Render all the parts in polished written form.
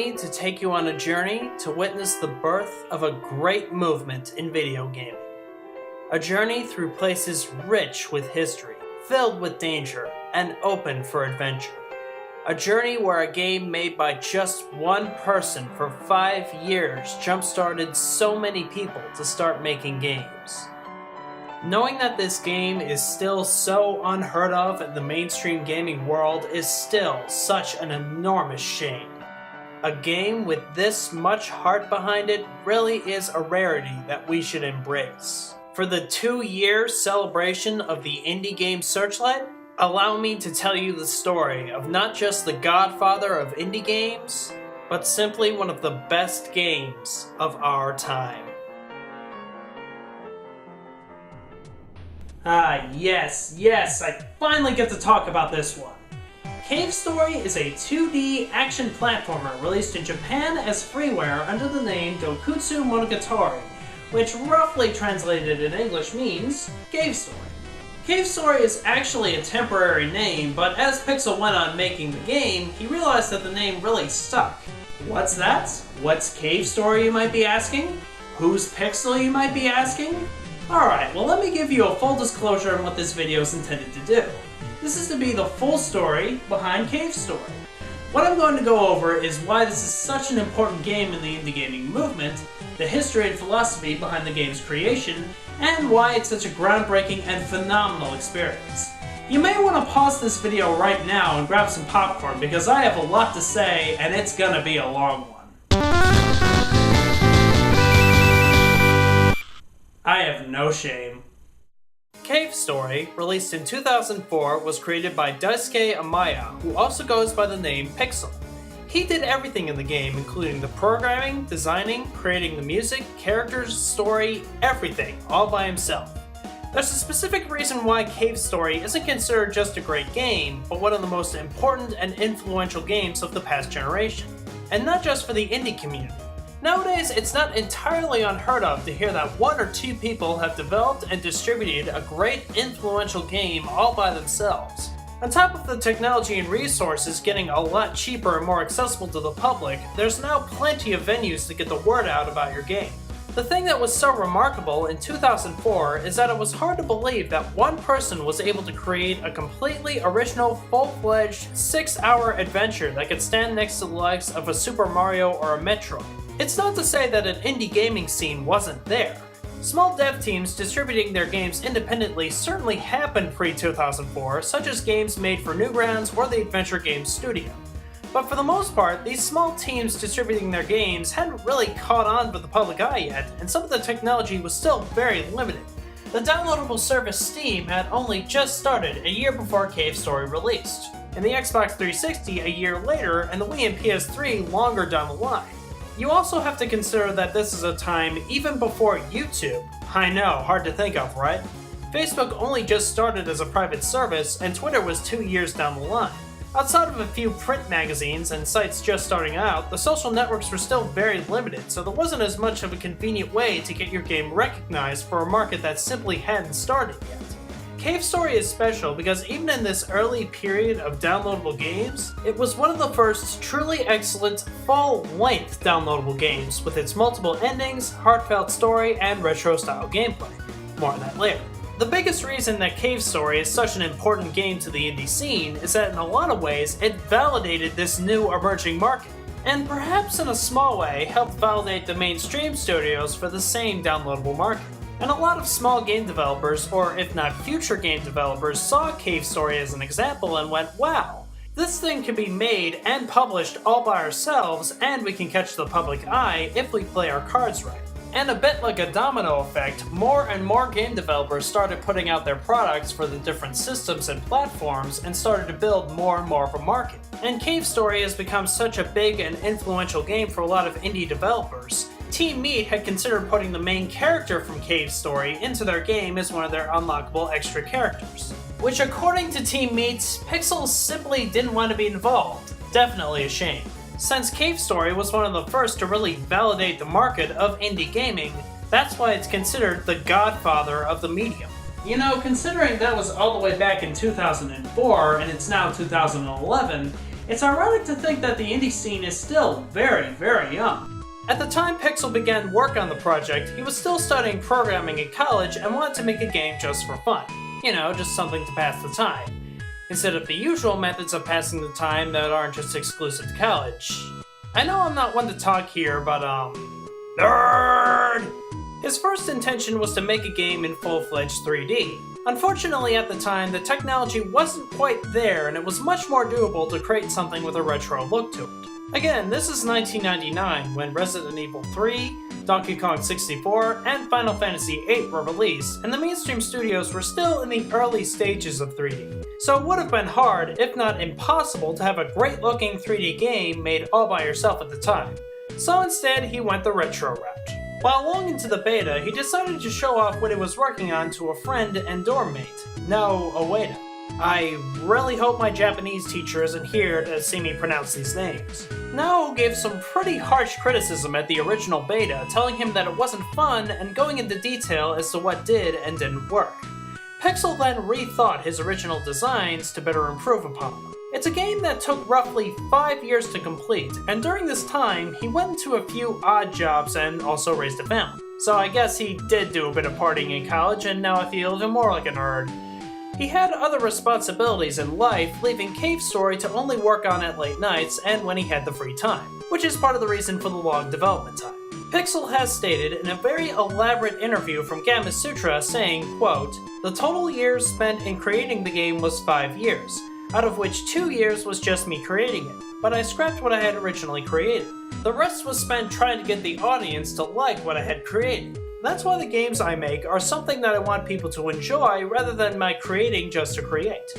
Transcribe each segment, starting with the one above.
me to take you on a journey to witness the birth of a great movement in video gaming. A journey through places rich with history, filled with danger, and open for adventure. A journey where a game made by just one person for 5 years jump-started so many people to start making games. Knowing that this game is still so unheard of in the mainstream gaming world is still such an enormous shame. A game with this much heart behind it really is a rarity that we should embrace. For the 2-year celebration of the indie game Searchlight, allow me to tell you the story of not just the godfather of indie games, but simply one of the best games of our time. Yes, I finally get to talk about this one. Cave Story is a 2D action platformer released in Japan as freeware under the name Dokutsu Monogatari, which roughly translated in English means Cave Story. Cave Story is actually a temporary name, but as Pixel went on making the game, he realized that the name really stuck. What's that? What's Cave Story, you might be asking? Who's Pixel, you might be asking? Alright, well let me give you a full disclosure on what this video is intended to do. This is to be the full story behind Cave Story. What I'm going to go over is why this is such an important game in the indie gaming movement, the history and philosophy behind the game's creation, and why it's such a groundbreaking and phenomenal experience. You may want to pause this video right now and grab some popcorn because I have a lot to say and it's gonna be a long one. I have no shame. Cave Story, released in 2004, was created by Daisuke Amaya, who also goes by the name Pixel. He did everything in the game, including the programming, designing, creating the music, characters, story, everything, all by himself. There's a specific reason why Cave Story isn't considered just a great game, but one of the most important and influential games of the past generation. And not just for the indie community. Nowadays, it's not entirely unheard of to hear that 1 or 2 people have developed and distributed a great influential game all by themselves. On top of the technology and resources getting a lot cheaper and more accessible to the public, there's now plenty of venues to get the word out about your game. The thing that was so remarkable in 2004 is that it was hard to believe that one person was able to create a completely original, full-fledged, 6-hour adventure that could stand next to the likes of a Super Mario or a Metroid. It's not to say that an indie gaming scene wasn't there. Small dev teams distributing their games independently certainly happened pre-2004, such as games made for Newgrounds or the Adventure Games Studio. But for the most part, these small teams distributing their games hadn't really caught on with the public eye yet, and some of the technology was still very limited. The downloadable service Steam had only just started a year before Cave Story released, and the Xbox 360 a year later, and the Wii and PS3 longer down the line. You also have to consider that this is a time even before YouTube. I know, hard to think of, right? Facebook only just started as a private service, and Twitter was 2 years down the line. Outside of a few print magazines and sites just starting out, the social networks were still very limited, so there wasn't as much of a convenient way to get your game recognized for a market that simply hadn't started yet. Cave Story is special because even in this early period of downloadable games, it was one of the first truly excellent full-length downloadable games with its multiple endings, heartfelt story, and retro-style gameplay. More on that later. The biggest reason that Cave Story is such an important game to the indie scene is that in a lot of ways it validated this new emerging market, and perhaps in a small way helped validate the mainstream studios for the same downloadable market. And a lot of small game developers, or if not future game developers, saw Cave Story as an example and went, wow, this thing can be made and published all by ourselves, and we can catch the public eye if we play our cards right. And a bit like a domino effect, more and more game developers started putting out their products for the different systems and platforms and started to build more and more of a market. And Cave Story has become such a big and influential game for a lot of indie developers. Team Meat had considered putting the main character from Cave Story into their game as one of their unlockable extra characters. Which according to Team Meat, Pixel simply didn't want to be involved. Definitely a shame. Since Cave Story was one of the first to really validate the market of indie gaming, that's why it's considered the godfather of the medium. You know, considering that was all the way back in 2004 and it's now 2011, It's ironic to think that the indie scene is still very, very young. At the time Pixel began work on the project, he was still studying programming in college and wanted to make a game just for fun. You know, just something to pass the time, instead of the usual methods of passing the time that aren't just exclusive to college. I know I'm not one to talk here, but nerd! His first intention was to make a game in full-fledged 3D. Unfortunately, at the time, the technology wasn't quite there, and it was much more doable to create something with a retro look to it. Again, this is 1999, when Resident Evil 3, Donkey Kong 64, and Final Fantasy VIII were released, and the mainstream studios were still in the early stages of 3D. So it would have been hard, if not impossible, to have a great-looking 3D game made all by yourself at the time. So instead, he went the retro route. While long into the beta, he decided to show off what he was working on to a friend and dorm mate, No Ueda. I really hope my Japanese teacher isn't here to see me pronounce these names. No gave some pretty harsh criticism at the original beta, telling him that it wasn't fun and going into detail as to what did and didn't work. Pixel then rethought his original designs to better improve upon them. It's a game that took roughly 5 years to complete, and during this time, he went into a few odd jobs and also raised a family. So I guess he did do a bit of partying in college, and now I feel even more like a nerd. He had other responsibilities in life, leaving Cave Story to only work on at late nights and when he had the free time, which is part of the reason for the long development time. Pixel has stated in a very elaborate interview from Gamasutra saying, quote, "The total years spent in creating the game was 5 years, out of which 2 years was just me creating it, but I scrapped what I had originally created. The rest was spent trying to get the audience to like what I had created. That's why the games I make are something that I want people to enjoy rather than my creating just to create."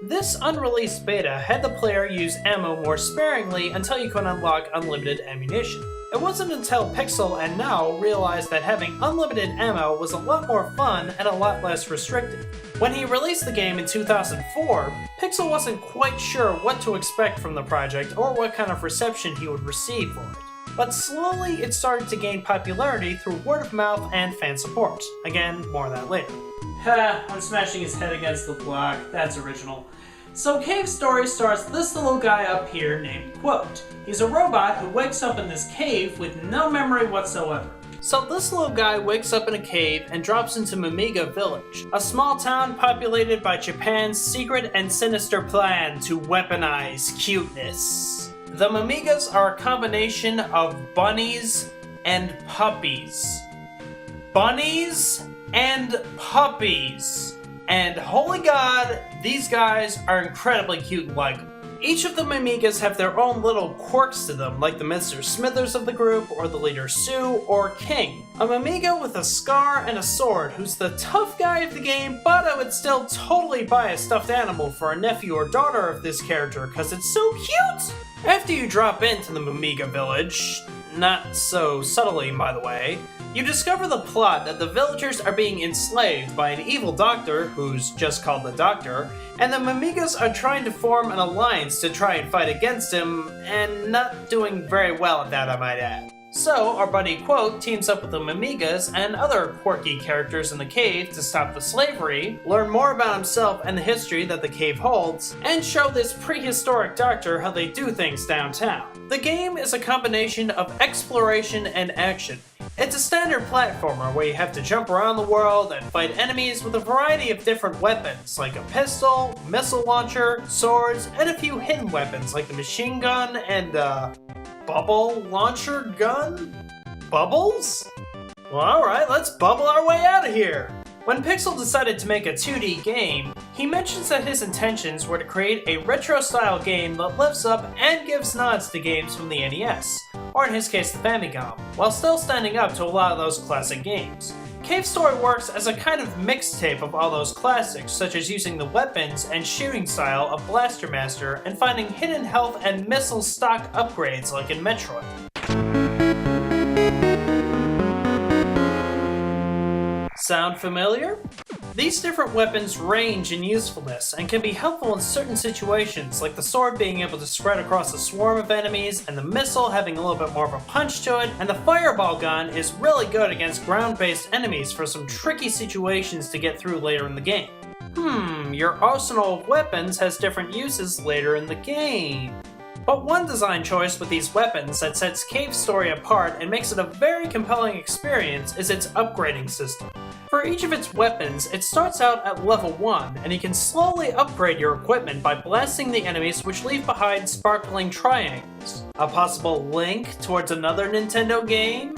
This unreleased beta had the player use ammo more sparingly until you could unlock unlimited ammunition. It wasn't until Pixel and Now realized that having unlimited ammo was a lot more fun and a lot less restricted. When he released the game in 2004, Pixel wasn't quite sure what to expect from the project or what kind of reception he would receive for it. But slowly it started to gain popularity through word of mouth and fan support. Again, more on that later. Ha, I'm smashing his head against the block. That's original. So Cave Story stars this little guy up here named Quote. He's a robot who wakes up in this cave with no memory whatsoever. So this little guy wakes up in a cave and drops into Mimiga Village, a small town populated by Japan's secret and sinister plan to weaponize cuteness. The Mimigas are a combination of bunnies and puppies. Bunnies and puppies. And holy god, these guys are incredibly cute and likable. Each of the Mimigas have their own little quirks to them, like the Mr. Smithers of the group, or the leader Sue, or King. A Mimiga with a scar and a sword, who's the tough guy of the game, but I would still totally buy a stuffed animal for a nephew or daughter of this character, cause it's so cute! After you drop into the Mimiga village, not so subtly by the way, you discover the plot that the villagers are being enslaved by an evil doctor, who's just called the Doctor, and the Mimigas are trying to form an alliance to try and fight against him, and not doing very well at that, I might add. So, our buddy Quote teams up with the Mimigas and other quirky characters in the cave to stop the slavery, learn more about himself and the history that the cave holds, and show this prehistoric doctor how they do things downtown. The game is a combination of exploration and action. It's a standard platformer where you have to jump around the world and fight enemies with a variety of different weapons, like a pistol, missile launcher, swords, and a few hidden weapons like the machine gun and bubble launcher gun? Bubbles? Well, alright, let's bubble our way out of here! When Pixel decided to make a 2D game, he mentions that his intentions were to create a retro-style game that lives up and gives nods to games from the NES, or in his case the Famicom, while still standing up to a lot of those classic games. Cave Story works as a kind of mixtape of all those classics, such as using the weapons and shooting style of Blaster Master and finding hidden health and missile stock upgrades like in Metroid. Sound familiar? These different weapons range in usefulness and can be helpful in certain situations, like the sword being able to spread across a swarm of enemies, and the missile having a little bit more of a punch to it, and the fireball gun is really good against ground-based enemies for some tricky situations to get through later in the game. Your arsenal of weapons has different uses later in the game. But one design choice with these weapons that sets Cave's story apart and makes it a very compelling experience is its upgrading system. For each of its weapons, it starts out at level 1, and you can slowly upgrade your equipment by blasting the enemies which leave behind sparkling triangles. A possible link towards another Nintendo game?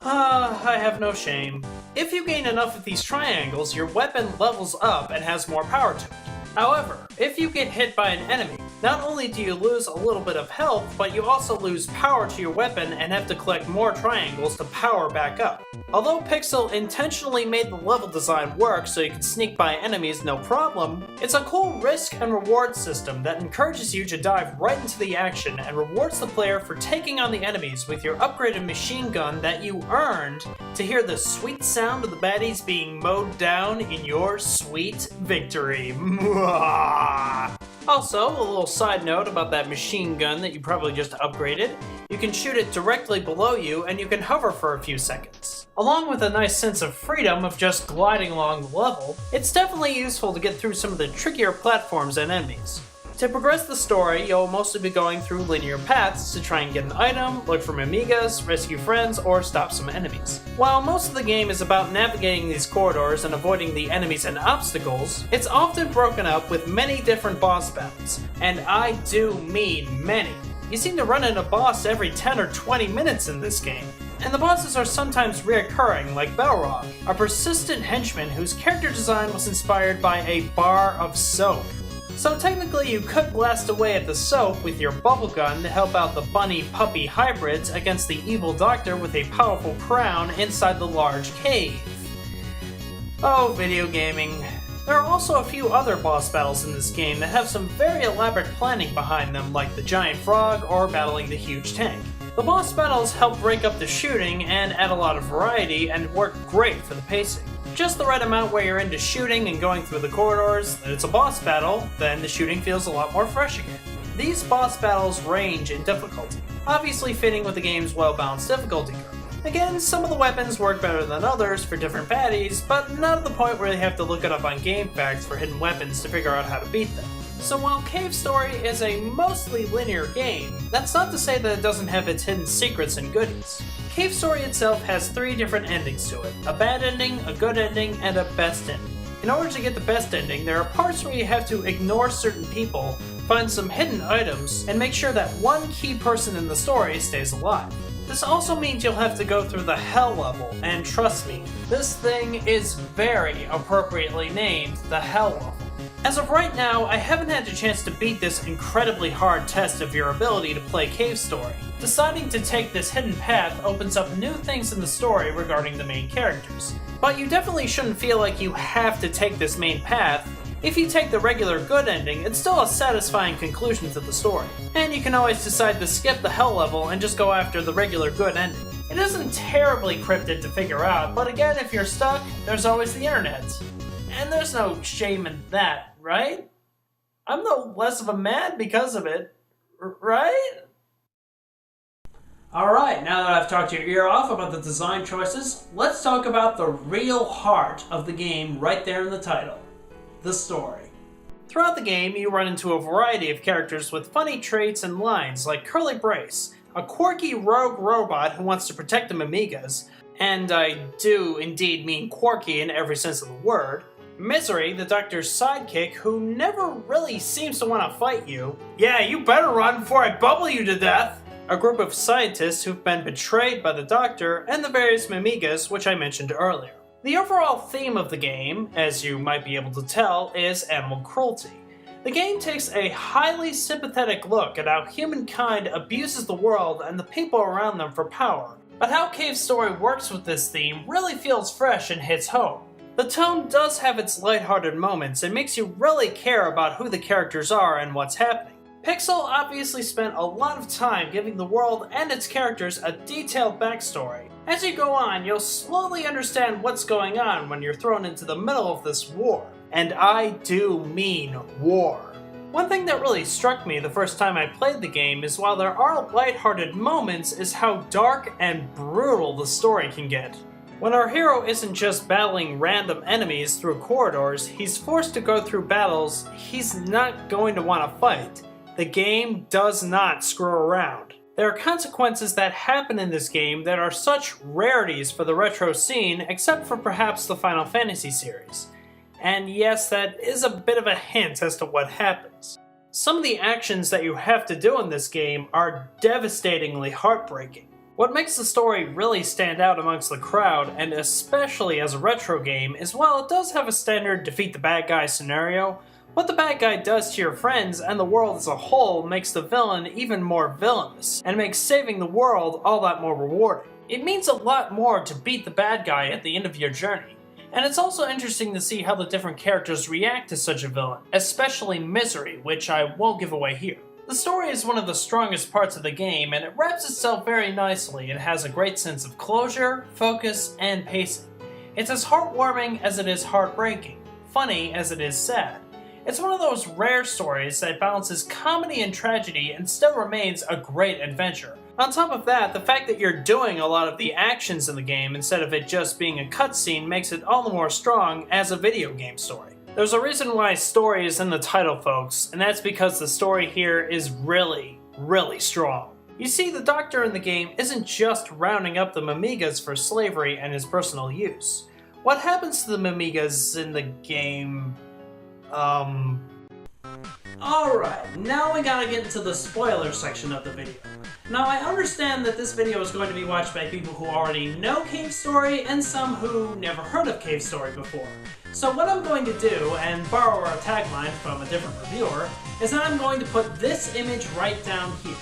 I have no shame. If you gain enough of these triangles, your weapon levels up and has more power to it. However, if you get hit by an enemy, not only do you lose a little bit of health, but you also lose power to your weapon and have to collect more triangles to power back up. Although Pixel intentionally made the level design work so you can sneak by enemies no problem, it's a cool risk and reward system that encourages you to dive right into the action and rewards the player for taking on the enemies with your upgraded machine gun that you earned to hear the sweet sound of the baddies being mowed down in your sweet victory. Also, a little side note about that machine gun that you probably just upgraded. You can shoot it directly below you and you can hover for a few seconds. Along with a nice sense of freedom of just gliding along the level, it's definitely useful to get through some of the trickier platforms and enemies. To progress the story, you'll mostly be going through linear paths to try and get an item, look for amigas, rescue friends, or stop some enemies. While most of the game is about navigating these corridors and avoiding the enemies and obstacles, it's often broken up with many different boss battles. And I do mean many. You seem to run into a boss every 10 or 20 minutes in this game. And the bosses are sometimes reoccurring, like Balrog, a persistent henchman whose character design was inspired by a bar of soap. So technically you could blast away at the soap with your bubble gun to help out the bunny-puppy hybrids against the evil doctor with a powerful crown inside the large cave. Oh, video gaming. There are also a few other boss battles in this game that have some very elaborate planning behind them, like the giant frog or battling the huge tank. The boss battles help break up the shooting and add a lot of variety and work great for the pacing. Just the right amount where you're into shooting and going through the corridors, that it's a boss battle, then the shooting feels a lot more fresh again. These boss battles range in difficulty, obviously fitting with the game's well-balanced difficulty curve. Again, some of the weapons work better than others for different baddies, but not to the point where you have to look it up on GameFAQs for hidden weapons to figure out how to beat them. So while Cave Story is a mostly linear game, that's not to say that it doesn't have its hidden secrets and goodies. Cave Story itself has 3 different endings to it: a bad ending, a good ending, and a best ending. In order to get the best ending, there are parts where you have to ignore certain people, find some hidden items, and make sure that one key person in the story stays alive. This also means you'll have to go through the Hell level, and trust me, this thing is very appropriately named the Hell level. As of right now, I haven't had the chance to beat this incredibly hard test of your ability to play Cave Story. Deciding to take this hidden path opens up new things in the story regarding the main characters. But you definitely shouldn't feel like you have to take this main path. If you take the regular good ending, it's still a satisfying conclusion to the story. And you can always decide to skip the Hell level and just go after the regular good ending. It isn't terribly cryptic to figure out, but again, if you're stuck, there's always the internet. And there's no shame in that, right? I'm no less of a man because of it, right? Alright, now that I've talked your ear off about the design choices, let's talk about the real heart of the game right there in the title: the story. Throughout the game, you run into a variety of characters with funny traits and lines, like Curly Brace, a quirky rogue robot who wants to protect the Amigas, and I do indeed mean quirky in every sense of the word; Misery, the Doctor's sidekick, who never really seems to want to fight you. Yeah, you better run before I bubble you to death! A group of scientists who've been betrayed by the Doctor, and the various Mimigas, which I mentioned earlier. The overall theme of the game, as you might be able to tell, is animal cruelty. The game takes a highly sympathetic look at how humankind abuses the world and the people around them for power. But how Cave Story works with this theme really feels fresh and hits home. The tone does have its lighthearted moments and makes you really care about who the characters are and what's happening. Pixel obviously spent a lot of time giving the world and its characters a detailed backstory. As you go on, you'll slowly understand what's going on when you're thrown into the middle of this war. And I do mean war. One thing that really struck me the first time I played the game is while there are lighthearted moments, is how dark and brutal the story can get. When our hero isn't just battling random enemies through corridors, he's forced to go through battles he's not going to want to fight. The game does not screw around. There are consequences that happen in this game that are such rarities for the retro scene, except for perhaps the Final Fantasy series. And yes, that is a bit of a hint as to what happens. Some of the actions that you have to do in this game are devastatingly heartbreaking. What makes the story really stand out amongst the crowd, and especially as a retro game, is while it does have a standard defeat the bad guy scenario, what the bad guy does to your friends and the world as a whole makes the villain even more villainous, and makes saving the world all that more rewarding. It means a lot more to beat the bad guy at the end of your journey, and it's also interesting to see how the different characters react to such a villain, especially Misery, which I won't give away here. The story is one of the strongest parts of the game, and it wraps itself very nicely. It has a great sense of closure, focus, and pacing. It's as heartwarming as it is heartbreaking, funny as it is sad. It's one of those rare stories that balances comedy and tragedy and still remains a great adventure. On top of that, the fact that you're doing a lot of the actions in the game instead of it just being a cutscene makes it all the more strong as a video game story. There's a reason why story is in the title, folks, and that's because the story here is really, really strong. You see, the Doctor in the game isn't just rounding up the Mimigas for slavery and his personal use. What happens to the Mimigas in the game... Alright, now we gotta get into the spoiler section of the video. Now, I understand that this video is going to be watched by people who already know Cave Story and some who never heard of Cave Story before. So what I'm going to do, and borrow a tagline from a different reviewer, is that I'm going to put this image right down here.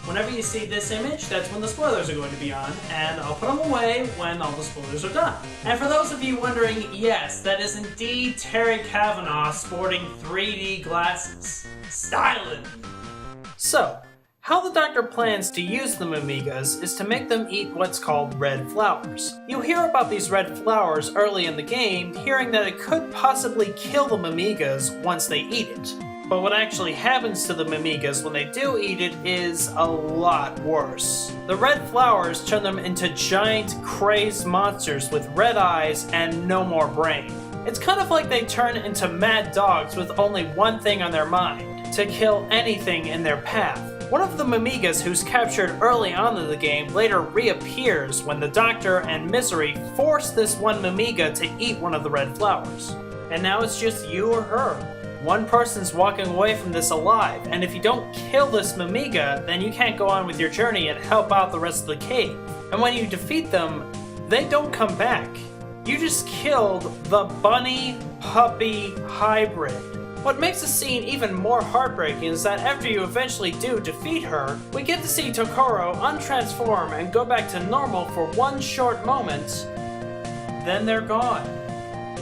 Whenever you see this image, that's when the spoilers are going to be on, and I'll put them away when all the spoilers are done. And for those of you wondering, yes, that is indeed Terry Kavanagh sporting 3D glasses. Styling! So, how the Doctor plans to use the Mimigas is to make them eat what's called red flowers. You hear about these red flowers early in the game, hearing that it could possibly kill the Mimigas once they eat it. But what actually happens to the Mimigas when they do eat it is a lot worse. The red flowers turn them into giant, crazed monsters with red eyes and no more brain. It's kind of like they turn into mad dogs with only one thing on their mind: to kill anything in their path. One of the Mimigas who's captured early on in the game later reappears when the Doctor and Misery force this one Mimiga to eat one of the red flowers. And now it's just you or her. One person's walking away from this alive, and if you don't kill this Mimiga, then you can't go on with your journey and help out the rest of the cave. And when you defeat them, they don't come back. You just killed the bunny-puppy hybrid. What makes the scene even more heartbreaking is that after you eventually do defeat her, we get to see Tokoro untransform and go back to normal for one short moment, then they're gone.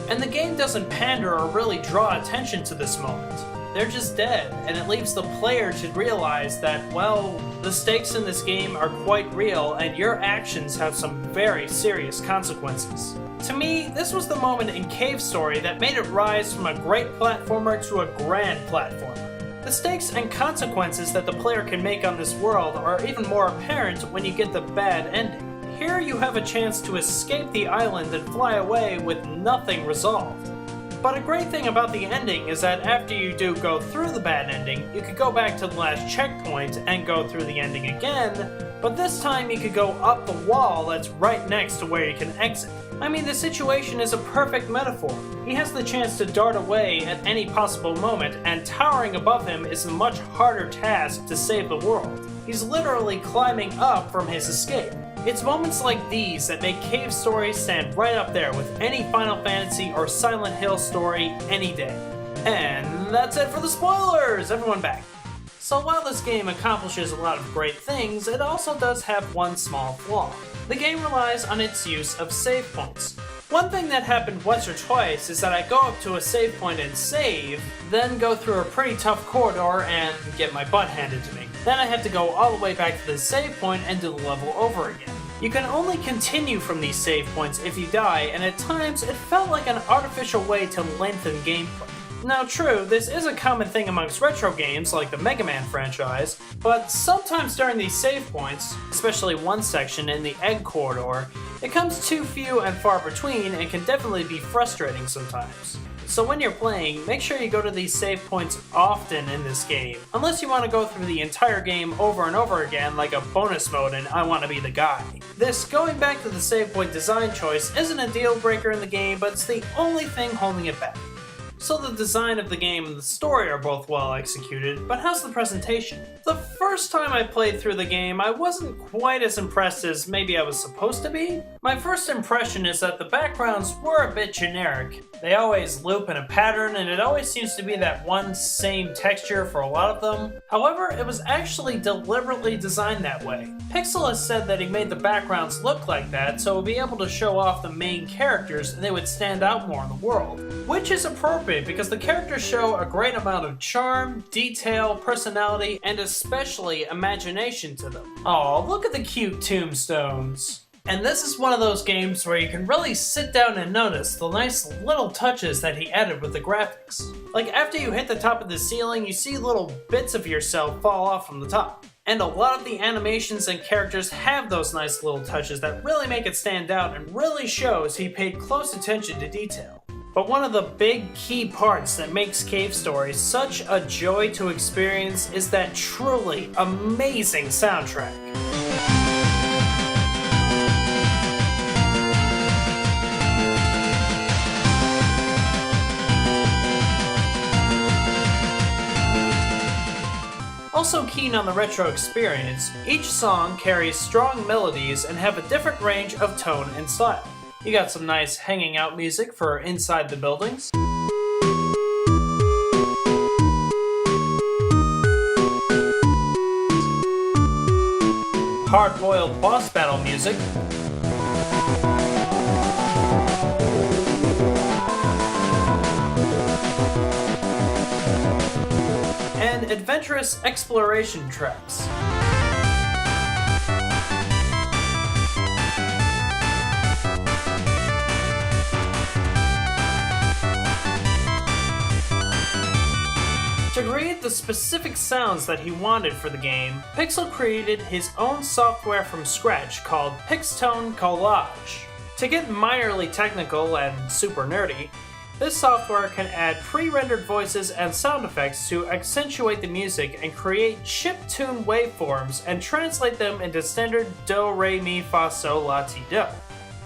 And the game doesn't pander or really draw attention to this moment. They're just dead, and it leaves the player to realize that, well, the stakes in this game are quite real and your actions have some very serious consequences. To me, this was the moment in Cave Story that made it rise from a great platformer to a grand platformer. The stakes and consequences that the player can make on this world are even more apparent when you get the bad ending. Here you have a chance to escape the island and fly away with nothing resolved. But a great thing about the ending is that after you do go through the bad ending, you could go back to the last checkpoint and go through the ending again, but this time you could go up the wall that's right next to where you can exit. I mean, the situation is a perfect metaphor. He has the chance to dart away at any possible moment, and towering above him is a much harder task to save the world. He's literally climbing up from his escape. It's moments like these that make Cave Story stand right up there with any Final Fantasy or Silent Hill story any day. And that's it for the spoilers! Everyone back. So while this game accomplishes a lot of great things, it also does have one small flaw. The game relies on its use of save points. One thing that happened once or twice is that I go up to a save point and save, then go through a pretty tough corridor and get my butt handed to me. Then I have to go all the way back to the save point and do the level over again. You can only continue from these save points if you die, and at times it felt like an artificial way to lengthen gameplay. Now true, this is a common thing amongst retro games like the Mega Man franchise, but sometimes during these save points, especially one section in the Egg Corridor, it comes too few and far between and can definitely be frustrating sometimes. So when you're playing, make sure you go to these save points often in this game, unless you want to go through the entire game over and over again like a bonus mode in I Want to Be the Guy. This going back to the save point design choice isn't a deal breaker in the game, but it's the only thing holding it back. So the design of the game and the story are both well executed, but how's the presentation? The first time I played through the game, I wasn't quite as impressed as maybe I was supposed to be. My first impression is that the backgrounds were a bit generic. They always loop in a pattern, and it always seems to be that one same texture for a lot of them. However, it was actually deliberately designed that way. Pixel has said that he made the backgrounds look like that so it would be able to show off the main characters and they would stand out more in the world. Which is appropriate because the characters show a great amount of charm, detail, personality, and especially imagination to them. Aw, look at the cute tombstones. And this is one of those games where you can really sit down and notice the nice little touches that he added with the graphics. Like after you hit the top of the ceiling, you see little bits of yourself fall off from the top. And a lot of the animations and characters have those nice little touches that really make it stand out and really shows he paid close attention to detail. But one of the big key parts that makes Cave Story such a joy to experience is that truly amazing soundtrack. Also keen on the retro experience, each song carries strong melodies and have a different range of tone and style. You got some nice hanging out music for inside the buildings. Hard-boiled boss battle music. And adventurous exploration tracks. To create the specific sounds that he wanted for the game, Pixel created his own software from scratch called Pixtone Collage. To get minorly technical and super nerdy, this software can add pre-rendered voices and sound effects to accentuate the music and create chiptune waveforms and translate them into standard do, re, mi, fa, sol, la, ti, do.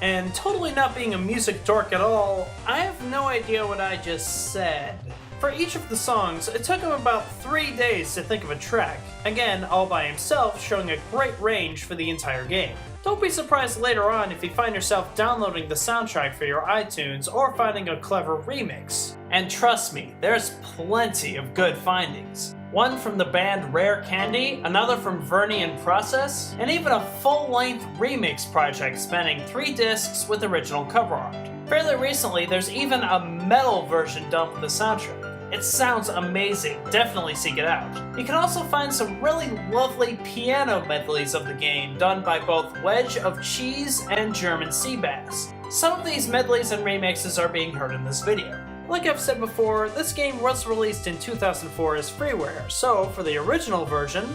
And totally not being a music dork at all, I have no idea what I just said. For each of the songs, it took him about 3 days to think of a track, again all by himself, showing a great range for the entire game. Don't be surprised later on if you find yourself downloading the soundtrack for your iTunes or finding a clever remix. And trust me, there's plenty of good findings. One from the band Rare Candy, another from Vernie and Process, and even a full-length remix project spanning 3 discs with original cover art. Fairly recently, there's even a metal version done with the soundtrack. It sounds amazing, definitely seek it out. You can also find some really lovely piano medleys of the game done by both Wedge of Cheese and German Sea Bass. Some of these medleys and remixes are being heard in this video. Like I've said before, this game was released in 2004 as freeware, so for the original version,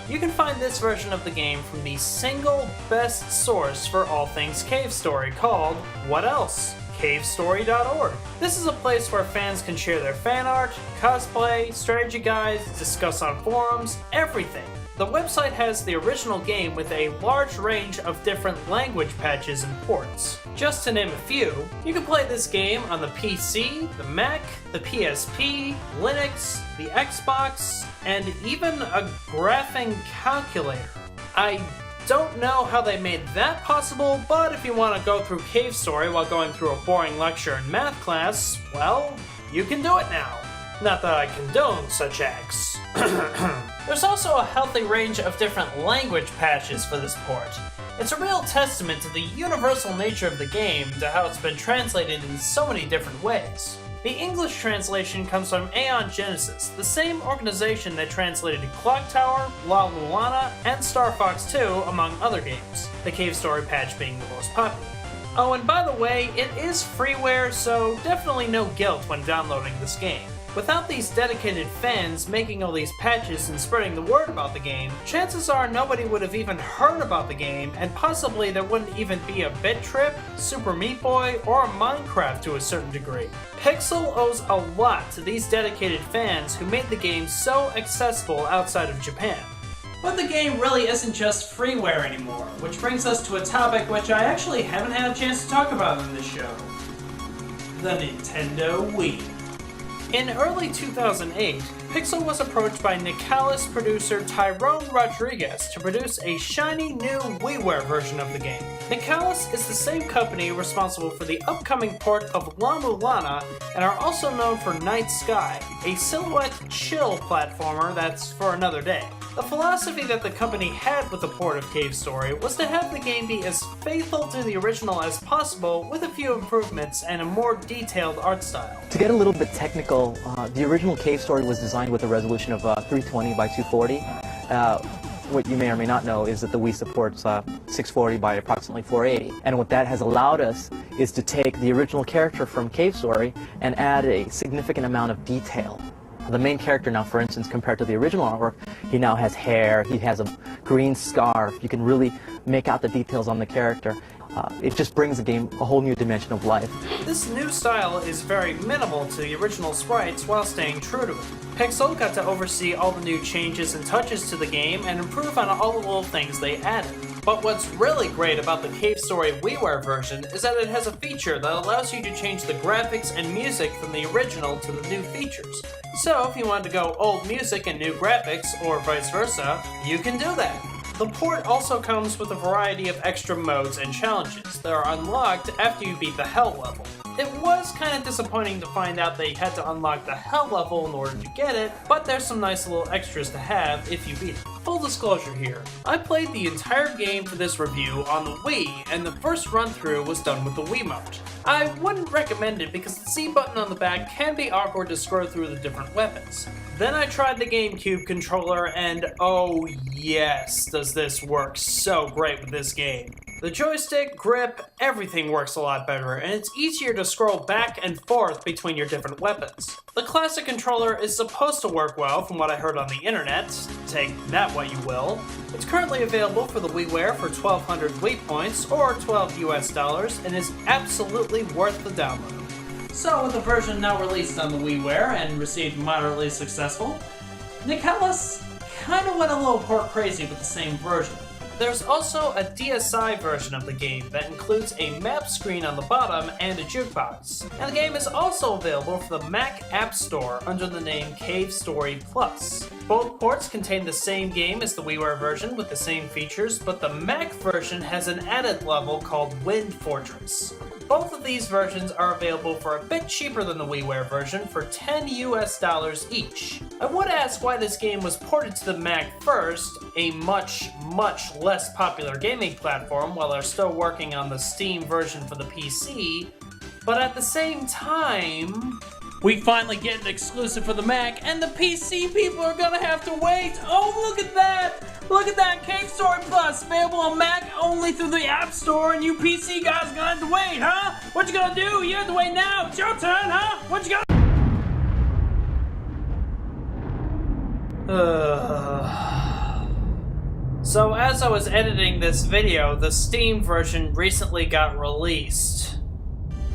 you can find this version of the game from the single best source for all things Cave Story called What Else? Cavestory.org. This is a place where fans can share their fan art, cosplay, strategy guides, discuss on forums, everything. The website has the original game with a large range of different language patches and ports. Just to name a few, you can play this game on the PC, the Mac, the PSP, Linux, the Xbox, and even a graphing calculator. I don't know how they made that possible, but if you want to go through Cave Story while going through a boring lecture in math class, well, you can do it now. Not that I condone such acts. There's also a healthy range of different language patches for this port. It's a real testament to the universal nature of the game to how it's been translated in so many different ways. The English translation comes from Aeon Genesis, the same organization that translated Clock Tower, La Mulana, and Star Fox 2, among other games, the Cave Story patch being the most popular. Oh, and by the way, it is freeware, so definitely no guilt when downloading this game. Without these dedicated fans making all these patches and spreading the word about the game, chances are nobody would have even heard about the game, and possibly there wouldn't even be a Bit Trip, Super Meat Boy, or Minecraft to a certain degree. Pixel owes a lot to these dedicated fans who made the game so accessible outside of Japan. But the game really isn't just freeware anymore, which brings us to a topic which I actually haven't had a chance to talk about in this show. The Nintendo Wii. In early 2008, Pixel was approached by Nicalis producer Tyrone Rodriguez to produce a shiny new WiiWare version of the game. Nicalis is the same company responsible for the upcoming port of La Mulana and are also known for Night Sky, a silhouette chill platformer that's for another day. The philosophy that the company had with the port of Cave Story was to have the game be as faithful to the original as possible with a few improvements and a more detailed art style. To get a little bit technical, the original Cave Story was designed with a resolution of 320 by 240. What you may or may not know is that the Wii supports 640 by approximately 480. And what that has allowed us is to take the original character from Cave Story and add a significant amount of detail. The main character now, for instance, compared to the original artwork, he now has hair, he has a green scarf. You can really make out the details on the character. It just brings the game a whole new dimension of life. This new style is very minimal to the original sprites while staying true to it. Pixel got to oversee all the new changes and touches to the game and improve on all the little things they added. But what's really great about the Cave Story WiiWare version is that it has a feature that allows you to change the graphics and music from the original to the new features. So if you want to go old music and new graphics, or vice versa, you can do that. The port also comes with a variety of extra modes and challenges that are unlocked after you beat the Hell level. It was kind of disappointing to find out they had to unlock the Hell level in order to get it, but there's some nice little extras to have if you beat it. Full disclosure here, I played the entire game for this review on the Wii, and the first run-through was done with the Wiimote. I wouldn't recommend it because the C button on the back can be awkward to scroll through the different weapons. Then I tried the GameCube controller, and oh yes, does this work so great with this game. The joystick, grip, everything works a lot better, and it's easier to scroll back and forth between your different weapons. The classic controller is supposed to work well from what I heard on the internet, take that what you will. It's currently available for the WiiWare for 1,200 Wii points, or $12 US, and is absolutely worth the download. So with the version now released on the WiiWare and received moderately successful, Nicalis kinda went a little port crazy with the same version. There's also a DSi version of the game that includes a map screen on the bottom and a jukebox. And the game is also available for the Mac App Store under the name Cave Story Plus. Both ports contain the same game as the WiiWare version with the same features, but the Mac version has an added level called Wind Fortress. Both of these versions are available for a bit cheaper than the WiiWare version for $10 US each. I would ask why this game was ported to the Mac first, a much less popular gaming platform, while they're still working on the Steam version for the PC, but at the same time, we finally get an exclusive for the Mac, and the PC people are gonna have to wait! Oh, look at that! Look at that! Cave Story Plus, available on Mac only through the App Store, and you PC guys are gonna have to wait, huh? What you gonna do? You have to wait now! It's your turn, huh? What you gonna So as I was editing this video, the Steam version recently got released.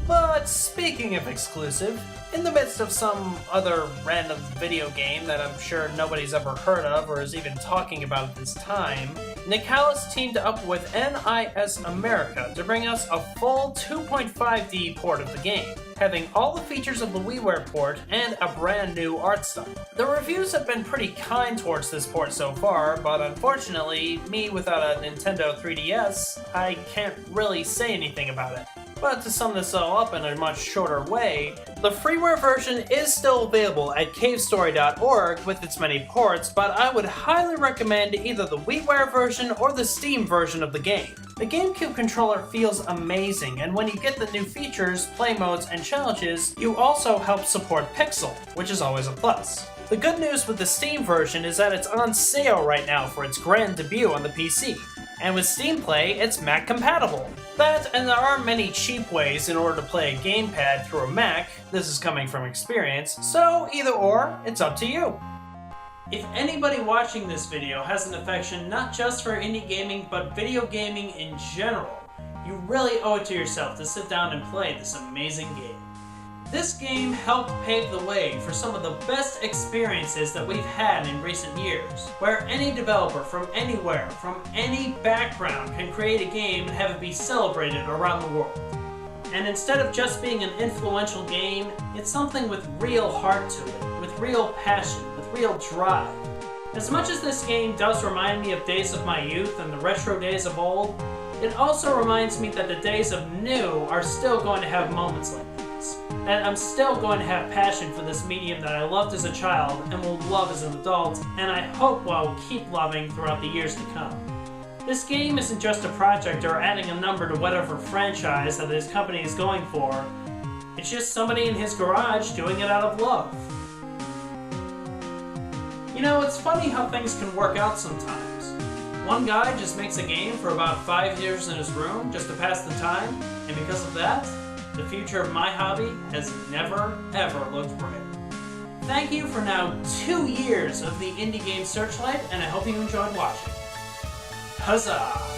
But speaking of exclusive, in the midst of some other random video game that I'm sure nobody's ever heard of or is even talking about at this time, Nicalis teamed up with NIS America to bring us a full 2.5D port of the game, having all the features of the WiiWare port and a brand new art style. The reviews have been pretty kind towards this port so far, but unfortunately, me without a Nintendo 3DS, I can't really say anything about it. But to sum this all up in a much shorter way, the freeware version is still available at cavestory.org with its many ports, but I would highly recommend either the WiiWare version or the Steam version of the game. The GameCube controller feels amazing, and when you get the new features, play modes, and challenges, you also help support Pixel, which is always a plus. The good news with the Steam version is that it's on sale right now for its grand debut on the PC. And with Steam Play, it's Mac compatible. That, and there aren't many cheap ways in order to play a gamepad through a Mac, this is coming from experience, so either or, it's up to you. If anybody watching this video has an affection not just for indie gaming, but video gaming in general, you really owe it to yourself to sit down and play this amazing game. This game helped pave the way for some of the best experiences that we've had in recent years, where any developer from anywhere, from any background, can create a game and have it be celebrated around the world. And instead of just being an influential game, it's something with real heart to it, with real passion, with real drive. As much as this game does remind me of days of my youth and the retro days of old, it also reminds me that the days of new are still going to have moments like these. And I'm still going to have passion for this medium that I loved as a child and will love as an adult, and I hope I will keep loving throughout the years to come. This game isn't just a project or adding a number to whatever franchise that his company is going for. It's just somebody in his garage doing it out of love. You know, it's funny how things can work out sometimes. One guy just makes a game for about 5 years in his room just to pass the time, and because of that, the future of my hobby has never, ever looked bright. Thank you for now 2 years of the indie game Searchlight, and I hope you enjoyed watching. Huzzah!